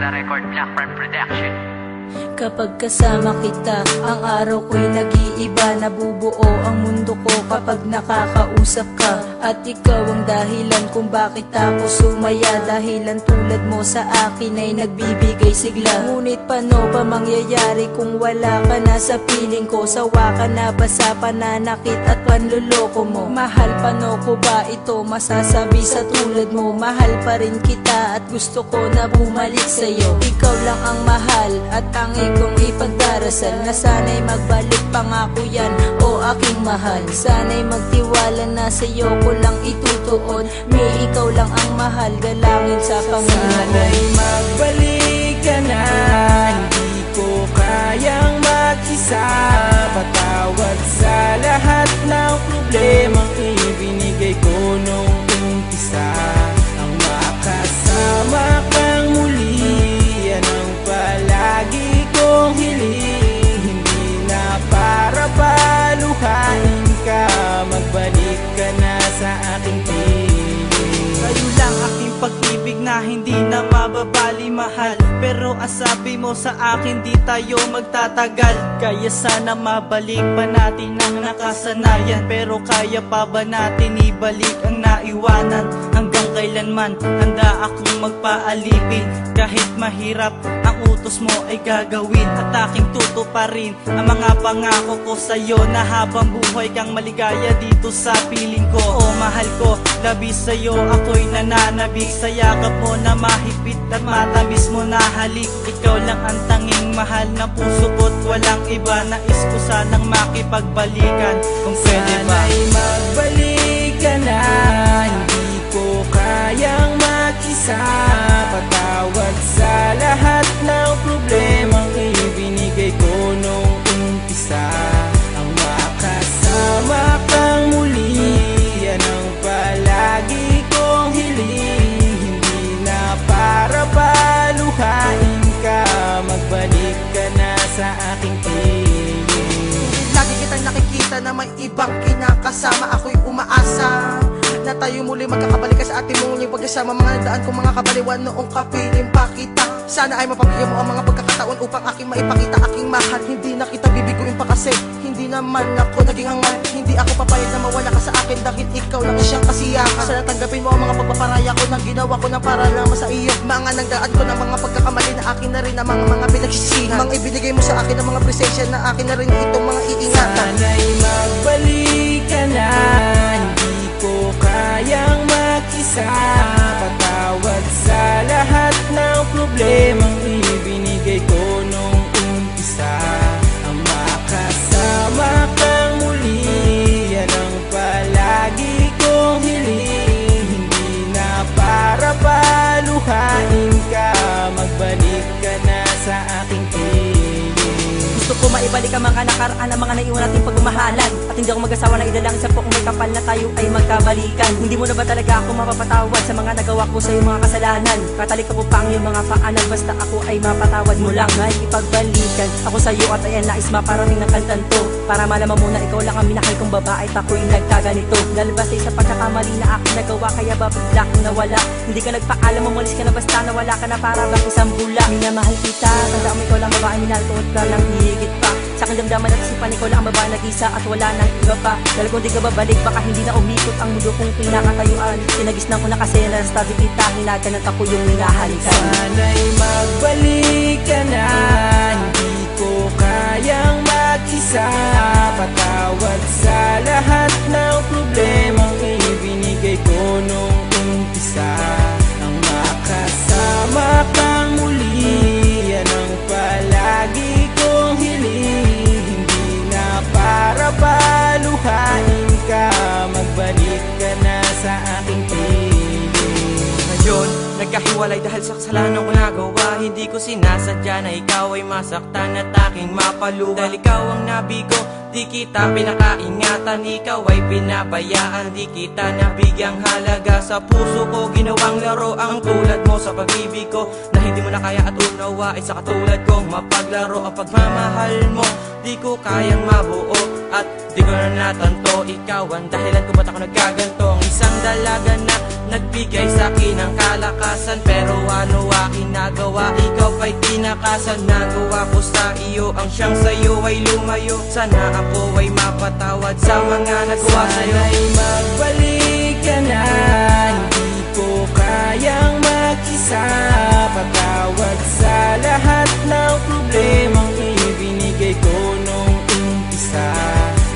the record, Black Prime Production. Kapag kasama kita, ang araw ko'y nag-iiba. Nabubuo ang mundo ko kapag nakakausap ka. At ikaw ang dahilan kung bakit ako sumaya. Dahilan tulad mo sa akin ay nagbibigay sigla. Ngunit paano ba mangyayari kung wala ka na sa piling ko? Sawa ka na ba sa pananakit at panluloko mo? Mahal, paano ko ba ito masasabi sa tulad mo? Mahal pa rin kita at gusto ko na bumalik sa'yo. Ikaw lang ang mahal at tangi kong ipagdarasal na sana'y magbalik, pangako yan o aking mahal. Sana'y magtiwala na sa'yo ko lang itutuon. May ikaw lang ang mahal, dalangin sa Panginoon. Sana'y magbalik ka na, hindi ko kayang mag-isa. Patawad sa lahat ng problemang ibinigay ko nung umpisa. Ang makasama kang muli, yan ang palagi kong hiling. Hindi na para paluhain ka, magbalik ka na sa aking piling. Kayo lang aking pag-ibig na hindi na mababali, mahal. Pero ang sabi mo sa akin, di tayo magtatagal. Kaya sana mabalik pa natin ang nakasanayan. Pero kaya pa ba natin ibalik ang naiwanan? Hanggang kailanman handa akong magpaalipin. Kahit mahirap ang utos mo ay gagawin. At aking tutuparin ang mga pangako ko sa'yo, na habang buhay kang maligaya dito sa piling ko. O mahal ko, labis sa'yo ako'y nananabik. Sa yakap mo na mahigpit at matamis mo na halik. Ikaw lang ang tanging mahal ng puso ko't walang iba. Nais ko sanang makipagbalikan kung pwede ba. Sana'y magbalik ka na, hindi ko kayang mag-isa. Patawad sa lahat ng problemang ibinigay ko nung umpisa. Ang makasama kang muli, yan ang palagi kong hiling. Hindi na para paluhain ka, magbalik ka na sa aking piling. Lagi kitang nakikita na may ibang kinakasama. Ako'y umaasa na tayo muli magkakabalik sa ating muling pagkasama. Mga nagdaan kong mga kabaliwan noong kapiling pa kita. Sana ay mapabigyan mo ang mga pagkakataon upang aking maipakita aking mahal. Hindi na kita bibiguin pa kasi hindi naman ako naging hangal. Hindi ako papayag na mawala ka sa akin dahil ikaw lang siyang kasiyahan. Sana tanggapin mo ang mga pagpaparaya ko na ginawa ko na para lang sa iyo. Mga nagdaan ko ng mga pagkakamali na akin na rin ang mga pinagsisihan. Mga ibinigay mo sa akin ang mga presensya na akin na rin itong mga iingatan. Sana'y magbalik ka na, hindi ko kayang mag-isa. Patawad sa lahat ng problemang ibinigay ko nung umpisa. Ang makasama kang muli, yan ang palagi kong hiling. Hindi na para paluhain ka, magbalik ka na sa aking piling. Gusto ko maibalik ang mga nakaraan, ang mga naiwan nating pagmamahalan. At hindi ako mag-asawa na idalangin sa kung may kapal na tayo ay magkabalikan. Hindi mo na ba talaga ako mapapatawad sa mga nagawa ko sa iyong mga kasalanan? Katalik ako pang iyong mga paanan, basta ako ay mapatawad mo lang. Ay ipagbalikan ako sa iyo at ayan nais maparating ng kantan to. Para malaman mo na ikaw lang ang minahal kong babae at ako'y nagkaganito. Dahil basta sa pagkakamali na aking nagawa, kaya ba bigla kong nawala? Hindi ka nagpaalam, umalis ka na basta nawala ka na para bang isang bula. Minamahal kita, tandaan mo ikaw lang babae, minahal ko at ka lang higit pa. Sa aking damdaman at isipan, ikaw lang ang babae nag-isa at wala nang iba pa. Dahil kung di ka babalik, baka hindi na umikot ang mundo kong kinakatayuan. Tinagisnan ko na kasi na tabi kita, hinaganat ako yung minahalikan. Sana'y magbalik ka na, hindi ko kayang mag-isa. Patawad sa lahat ng problemang ibinigay ko nung umpisa. Ang makasama kang muli, yan ang palagi kong hiling. Hindi na para paluhain ka, magbalik ka na sa aking piling. Ngayon, nagkahiwalay dahil sa kasalanan ko nagawa. Hindi ko sinasadya na ikaw ay masaktan at aking mapaluha. Dahil ikaw ang nabigo, di kita pinakaingatan. Ikaw ay pinabayaan, di kita nabigyang halaga. Sa puso ko ginawang laro ang tulad mo sa pag-ibig ko, na hindi mo na kaya at unawain sa katulad kong mapaglaro. Ang pagmamahal mo, di ko kayang mabuo. At di ko na natanto, ikaw ang dahilan kung ba't ako nagkaganto. Ang isang dalaga na nagbigay sa'kin ng kalakasan, pero ano aking nagawa, ikaw pa'y tinakasan. Nagawa ko sa iyo ang siyang sa'yo ay lumayo. Sana ako ay mapatawad sa mga nagawa sa'yo. Sana'y magbalik ka na, hindi ko kayang mag-isa. Patawad sa lahat ng problemang ibinigay ko nung umpisa.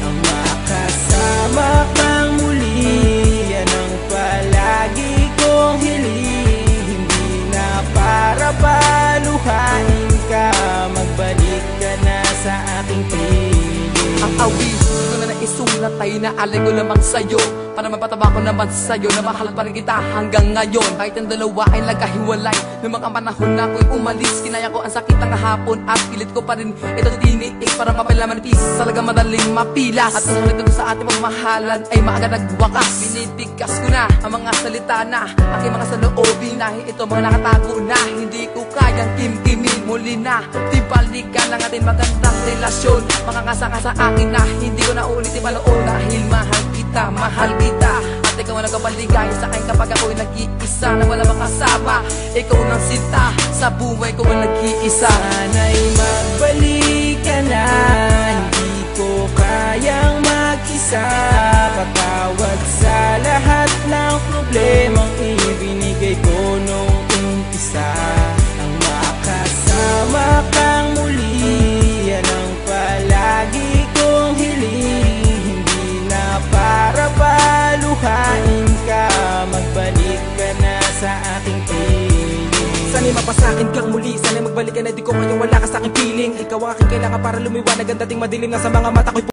Ang makasama kang muli, yan ang palagi kong hiling. Hindi na para paluhain ka, magbalik ka na sa aking piling. Ang awit ko na naisulat ay naalay ko lamang sa'yo, para mapataba ko naman sa'yo na mahal pa rin kita hanggang ngayon. Kahit ang dalawa ay nagkahiwalay, noong mga panahon na ako'y umalis, kinaya ko ang sakit ng hapon at pilit ko pa rin ito tinitig para mapailaman ni peace. Talaga madaling mapilas, at ang halik ko sa ating pagmahalan ay maaga nagwakas. Binibigkas ko na ang mga salita na aking mga saloobin, dahil ito mga nakatago na hindi ko kayang kimkimin. Muli na tibalikan ang ating magandang relasyon, makangasa sa akin na hindi ko na ulitin paloon. Dahil mahal kita, mahal kita, at ikaw ang nagkapaligay sa akin kapag ako'y nag-iisa na wala makasama. Ikaw ng sinta sa buhay ko ang nag-iisa. Sana'y magbalik ka na, hindi ko kayang mag-isa. Patawad sa lahat ng problemang ibinigay ko nung umpisa. Ang makasama kang muli, yan ang palagi kong hiling. Hindi na para paluhain ka, magbalik ka na sa aking piling. Sana'y mapasakin kang muli, sana'y magbalik ka na, di ko ngayon wala ka sa aking piling. Ikaw ang aking kailangan para lumiwanag ang dating madilim na sa mga mata ko'y